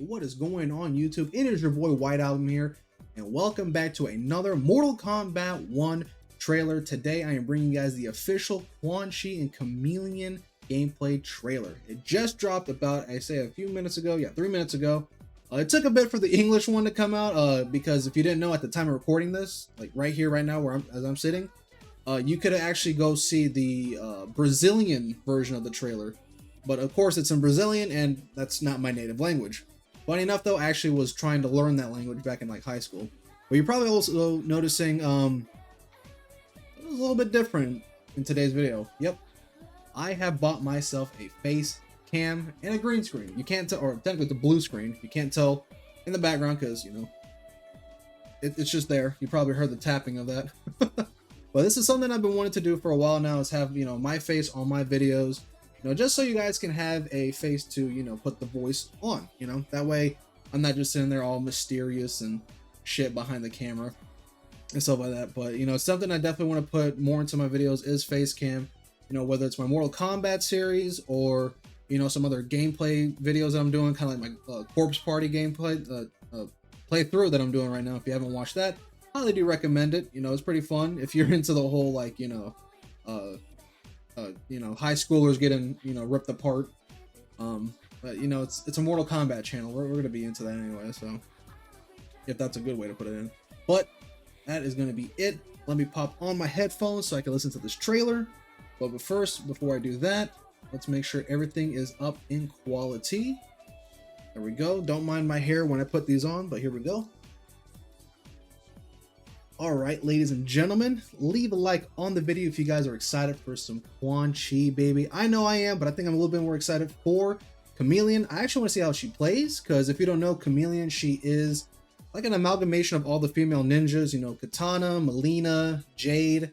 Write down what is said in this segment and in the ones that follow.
What is going on, YouTube? It is your boy White Album here, and welcome back to another Mortal Kombat 1 trailer. Today I am bringing you guys the official Quan and Chameleon gameplay trailer. It just dropped about, I say, a few minutes ago. Yeah, 3 minutes ago. It took a bit for the English one to come out because if you didn't know, at the time of recording this, like right here, right now, as I'm sitting, you could actually go see the Brazilian version of the trailer. But of course it's in Brazilian and that's not my native language. Funny enough though, I actually was trying to learn that language back in like high school. But you're probably also noticing it was a little bit different in today's video. Yep, I have bought myself a face cam and a green screen. You can't tell, or technically the blue screen. You can't tell in the background because, you know, it's just there. You probably heard the tapping of that. But this is something I've been wanting to do for a while now, is have, you know, my face on my videos. You know, just so you guys can have a face to, you know, put the voice on, you know, that way I'm not just sitting there all mysterious and shit behind the camera and stuff like that. But, you know, something I definitely want to put more into my videos is face cam, you know, whether it's my Mortal Kombat series or, you know, some other gameplay videos that I'm doing, kind of like my Corpse Party gameplay playthrough that I'm doing right now. If you haven't watched that, highly do recommend it. You know, it's pretty fun if you're into the whole, like, you know, high schoolers getting, you know, ripped apart. But you know, it's a Mortal Kombat channel. We're gonna be into that anyway, so if that's a good way to put it in. But that is gonna be it. Let me pop on my headphones so I can listen to this trailer. But first, before I do that, let's make sure everything is up in quality. There we go. Don't mind my hair when I put these on, but here we go. All right, ladies and gentlemen, leave a like on the video if you guys are excited for some Quan, baby. I know I am, but I think I'm a little bit more excited for Chameleon. I actually want to see how she plays, because if you don't know, Chameleon, she is like an amalgamation of all the female ninjas, you know, Katana, Melina, Jade,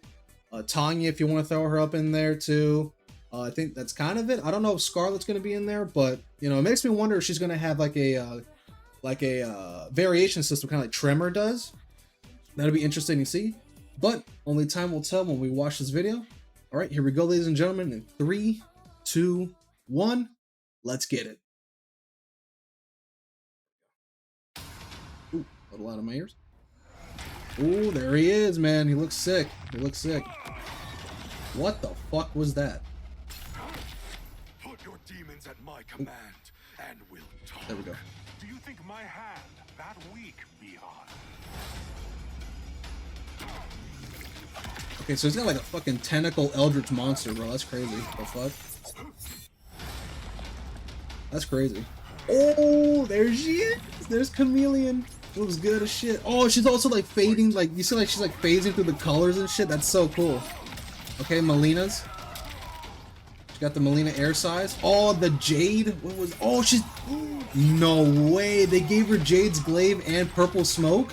Tanya, if you want to throw her up in there too. I think that's kind of it. I don't know if Scarlet's going to be in there, but, you know, it makes me wonder if she's going to have like a variation system, kind of like Tremor does. That'll be interesting to see, but only time will tell when we watch this video. All right, here we go, ladies and gentlemen. In 3, 2, 1, let's get it. Ooh, a little out of my ears. Ooh, there he is, man. He looks sick. He looks sick. What the fuck was that? Put your demons at my command, and we'll talk. There we go. Do you think my hand that weak, Beyond? Okay, so he's got like a fucking tentacle eldritch monster, bro. That's crazy. The fuck? That's crazy. Oh, there she is. There's Chameleon. It was good as shit. Oh, she's also like fading. Like, you see, like she's like phasing through the colors and shit. That's so cool. Okay, Melina's. She got the Melina air size. Oh, the Jade. What was? Oh, she's. No way. They gave her Jade's glaive and purple smoke.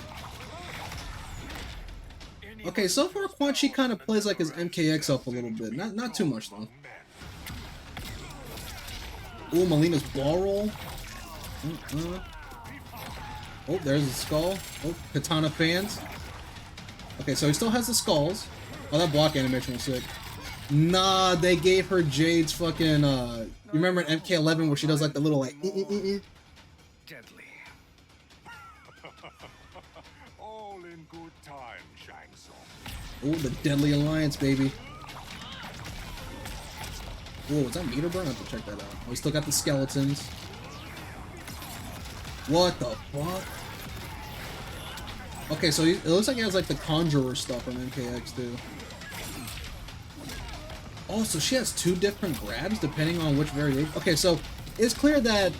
Okay, so far Quan kind of plays like his MKX up a little bit. Not too much though. Oh, Melina's ball roll. Oh, there's the skull. Oh, Katana fans. Okay, so he still has the skulls. Oh, that block animation was sick. Nah, they gave her Jade's fucking you remember in MK11 where she does like the little like Deadly. All in good time, Shang Tsung. Oh, the Deadly Alliance, baby. Whoa, is that meter burn? I have to check that out. Oh, we still got the skeletons. What the fuck? Okay, so it looks like he has like the Conjurer stuff on MKX too. Oh, so she has 2 different grabs depending on which variation. Okay, so it's clear that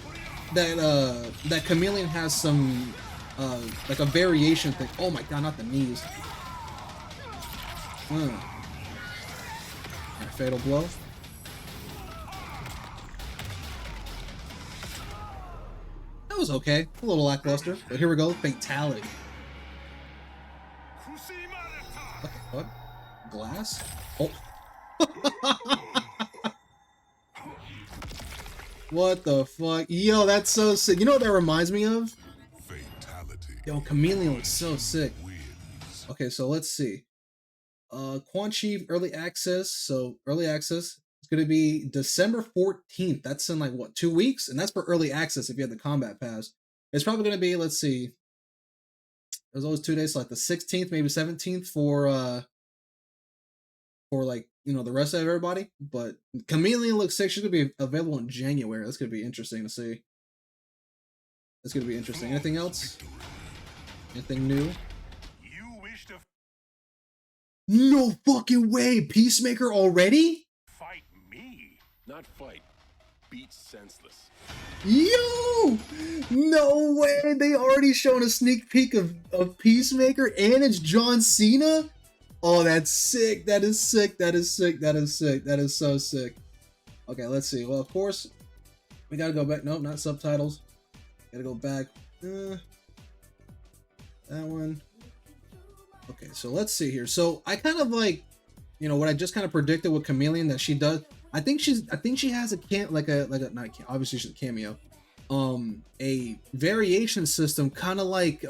Chameleon has some like a variation thing. Oh my god, not the knees. Right, fatal blow. That was okay. A little lackluster. But here we go. Fatality. Okay, what? Glass? Oh. What the fuck? Yo, that's so sick. You know what that reminds me of? Fatality. Yo, Chameleon looks so sick. Okay, so let's see. Quan early access. So early access It's going to be December 14th. That's in like, what, 2 weeks? And that's for early access if you have the Combat Pass. It's probably gonna be, let's see, there's always 2 days, so like the 16th, maybe 17th for like, you know, the rest of everybody. But Chameleon looks sick. She's gonna be available in January. That's gonna be interesting to see. That's gonna be interesting. Anything else? Anything new? You wish to No fucking way! Peacemaker already? fight me? Not fight. Beat senseless. Yo! No way! They already shown a sneak peek of Peacemaker, and it's John Cena? Oh, that's sick. That is sick. That is sick. That is sick. That is so sick. Okay, let's see. Well, of course, we gotta go back. Nope, not subtitles. Gotta go back. That one. Okay, so let's see here. So I kind of like, you know, what I just kind of predicted with Chameleon that she does. I think she has a obviously she's a cameo. A variation system kind of like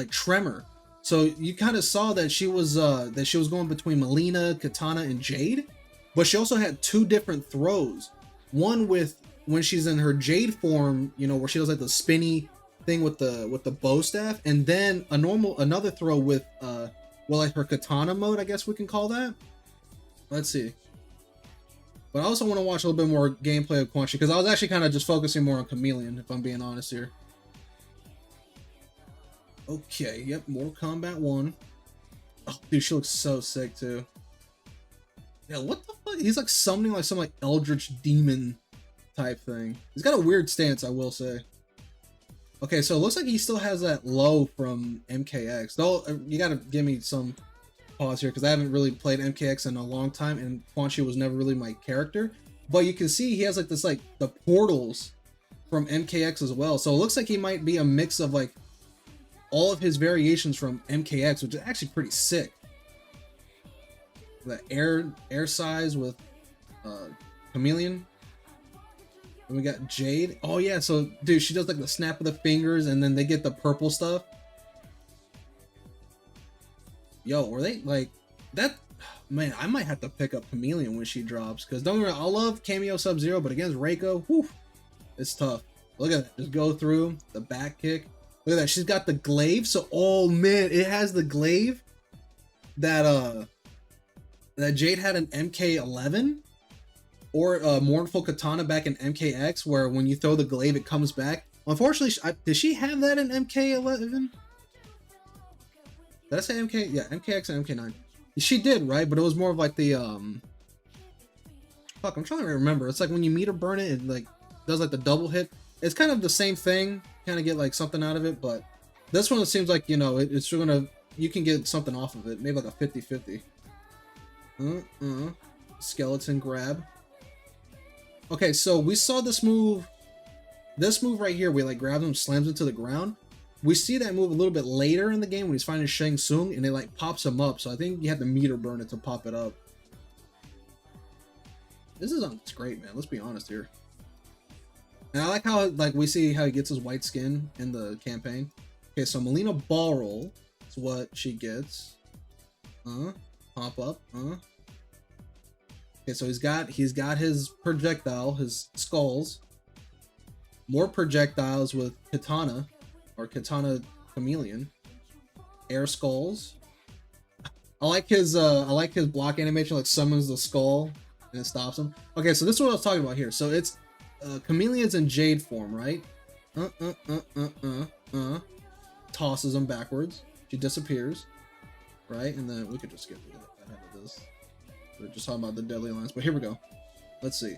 Tremor. So you kind of saw that she was going between Melina, Katana, and Jade, but she also had two different throws. One with when she's in her Jade form, you know, where she does like the spinny thing with the bow staff, and then another throw with well, like her Katana mode, I guess we can call that. Let's see. But I also want to watch a little bit more gameplay of Quan because I was actually kind of just focusing more on Chameleon, if I'm being honest here. Okay, yep, Mortal Kombat 1. Oh, dude, she looks so sick, too. Yeah, what the fuck? He's like summoning like some like eldritch demon type thing. He's got a weird stance, I will say. Okay, so it looks like he still has that low from MKX. Though, you gotta give me some pause here, because I haven't really played MKX in a long time, and Quan Chi was never really my character. But you can see he has like this, like, the portals from MKX as well. So it looks like he might be a mix of like all of his variations from MKX, which is actually pretty sick. The air size with Chameleon. And we got Jade. Oh yeah, so dude, she does like the snap of the fingers, and then they get the purple stuff. Yo, were they like that? Man, I might have to pick up Chameleon when she drops, because don't get me wrong, I love cameo Sub-Zero, but against Reiko, whew, it's tough. Look at that, just go through the back kick. Look at that, she's got the glaive. So, oh man, it has the glaive that that Jade had in MK11, or Mournful Katana back in MKX, where when you throw the glaive, it comes back. Unfortunately, did she have that in MK11? Did I say MK? Yeah, MKX and MK9. She did, right? But it was more of like the fuck, I'm trying to remember. It's like when you meter burn it, it like does like the double hit. It's kind of the same thing. Kind of get like something out of it, but this one, it seems like, you know, it's gonna, you can get something off of it, maybe like a 50-50. Skeleton grab. Okay, so we saw this move right here, we like grab him, slams him to the ground. We see that move a little bit later in the game when he's fighting Shang Tsung, and it like pops him up. So I think you have to meter burn it to pop it up. This is it's great, man. Let's be honest here. And I like how like we see how he gets his white skin in the campaign. Okay, so Melina ball roll is what she gets. Pop up. Okay, so he's got his projectile, his skulls. More projectiles with Katana, or Katana Chameleon. Air skulls. I like his block animation, like summons the skull and it stops him. Okay, so this is what I was talking about here. So it's Chameleon's in Jade form, right? Tosses him backwards. She disappears, right? And then we could just get ahead of this. We're just talking about the deadly alliance, but here we go. Let's see.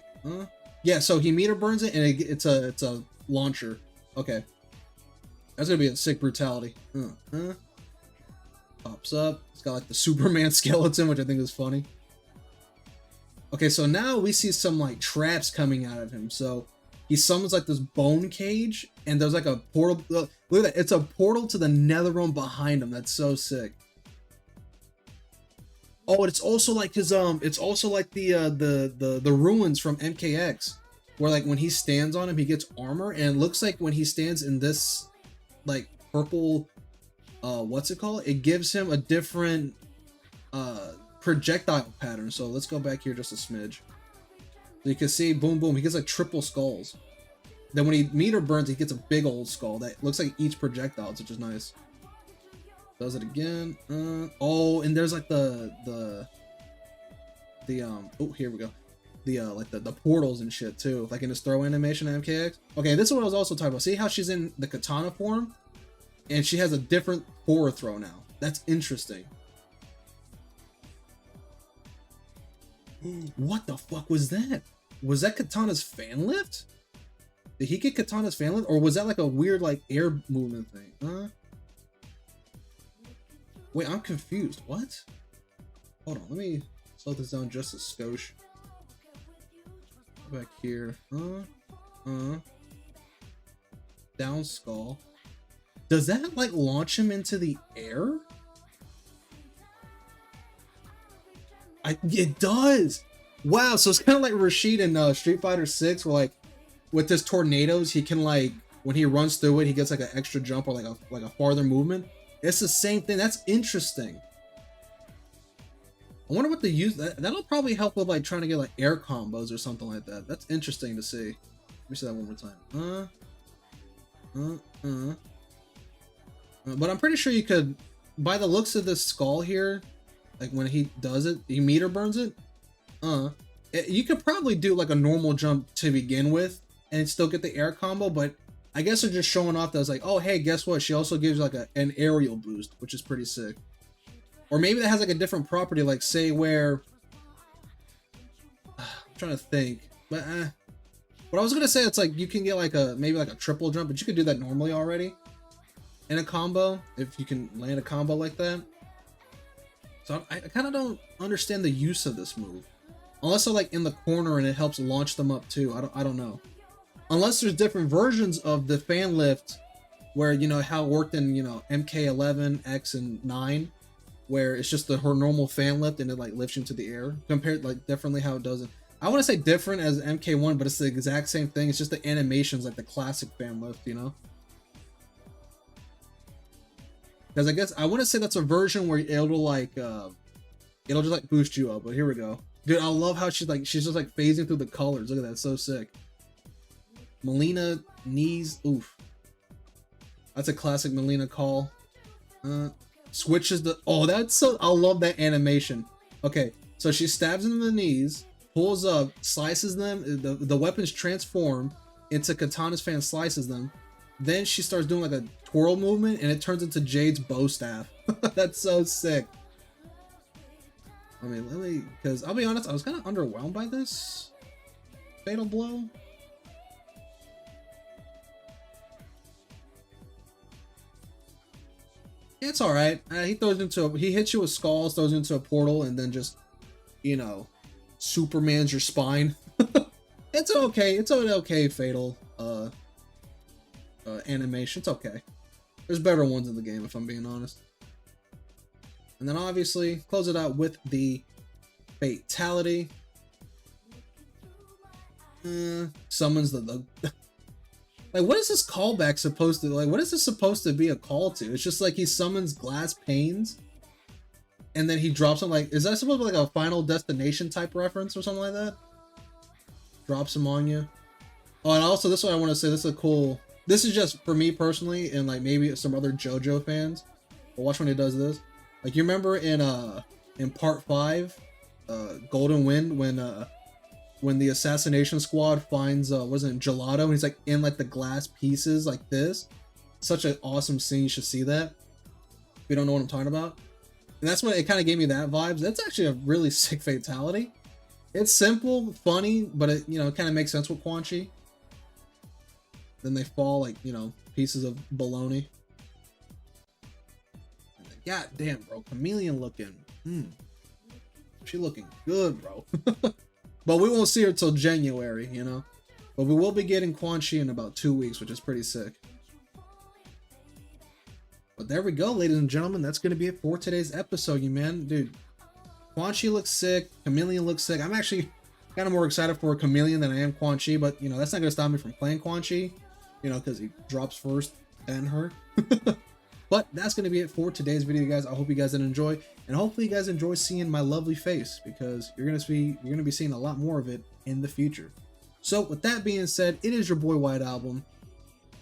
Yeah, so he meter burns it, and it's a launcher. Okay, that's gonna be a sick brutality. Pops up. It's got like the Superman skeleton, which I think is funny. Okay, so now we see some like traps coming out of him. So he summons like this bone cage, and there's like a portal. Look at that! It's a portal to the Netherrealm behind him. That's so sick. Oh, it's also like his it's also like the ruins from MKX, where like when he stands on him, he gets armor, and it looks like when he stands in this like purple, what's it called? It gives him a different projectile pattern. So let's go back here just a smidge. So you can see, boom, boom, he gets like triple skulls. then when he meter burns, he gets a big old skull that looks like each projectile, which is nice. Does it again. Oh, and there's like the oh, here we go. Like the portals and shit too, like in his throw animation at MKX. Okay, this is what I was also talking about. See how she's in the katana form and she has a different horror throw now. That's interesting. What the fuck was that? Was that Katana's fan lift? Did he get Katana's fan lift, or was that like a weird like air movement thing? Wait, I'm confused. What? Hold on, let me slow this down just a skosh. Back here. Down skull. Does that like launch him into the air? It does. Wow, so it's kind of like Rashid in Street Fighter 6, where like with his tornadoes, he can like when he runs through it, he gets like an extra jump or like a farther movement. It's the same thing. That's interesting. I wonder what the use that'll probably help with like trying to get like air combos or something like that. That's interesting to see. Let me see that one more time. But I'm pretty sure you could, by the looks of this skull here, like when he does it, he meter burns it. You could probably do like a normal jump to begin with and still get the air combo, but I guess they're just showing off that it's like, oh hey, guess what? She also gives like an aerial boost, which is pretty sick. Or maybe that has like a different property, like say where I'm trying to think, but what I was gonna say, it's like you can get like maybe like a triple jump, but you could do that normally already in a combo if you can land a combo like that. So I kind of don't understand the use of this move, unless they're like in the corner and it helps launch them up too. I don't know. Unless there's different versions of the fan lift, where you know how it worked in MK11, X, and 9, where it's just her normal fan lift and it like lifts you into the air. Compared like differently how it does it. I want to say different as MK1, but it's the exact same thing. It's just the animations like the classic fan lift, you know. Because I guess I want to say that's a version where it'll like it'll just like boost you up. But here we go, dude. I love how she's just like phasing through the colors. Look at that, it's so sick. Melina knees, oof. That's a classic Melina call. Switches the, oh that's so, I love that animation. Okay, so she stabs him in the knees, pulls up, slices them. The weapons transform into Katana's fan, slices them. Then she starts doing like a twirl movement and it turns into Jade's bow staff. That's so sick. I mean, because I'll be honest, I was kind of underwhelmed by this fatal blow. It's all right. He hits you with skulls, throws you into a portal, and then just, Superman's your spine. It's okay. It's an okay fatal animation. It's okay. There's better ones in the game, if I'm being honest. And then obviously close it out with the fatality. Summons the like, what is this callback supposed to, like, what is this supposed to be a call to? It's just like he summons glass panes and then he drops them. Like, is that supposed to be like a Final Destination type reference or something like that? Drops them on you. Oh, and also this one I want to say, this is a cool, this is just for me personally and like maybe some other JoJo fans. But watch when he does this. Like, you remember in part 5, Golden Wind, when the assassination squad finds wasn't Gelato, and he's like in like the glass pieces like this. Such an awesome scene. You should see that if you don't know what I'm talking about. And that's what it kind of gave me, that vibes. That's actually a really sick fatality. It's simple, funny, but it kind of makes sense with Quan Chi. Then they fall like pieces of baloney. God damn, bro, Chameleon looking she looking good, bro. But we won't see her till January, But we will be getting Quan Chi in about 2 weeks, which is pretty sick. But there we go, ladies and gentlemen. That's going to be it for today's episode, Dude, Quan Chi looks sick. Chameleon looks sick. I'm actually kind of more excited for Chameleon than I am Quan Chi. But, that's not going to stop me from playing Quan Chi, because he drops first, then her. But that's going to be it for today's video, guys. I hope you guys did enjoy, and hopefully you guys enjoy seeing my lovely face, because you're going to be seeing a lot more of it in the future. So with that being said, it is your boy White Album.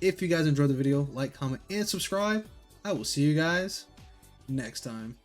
If you guys enjoyed the video, like, comment, and subscribe. I will see you guys next time.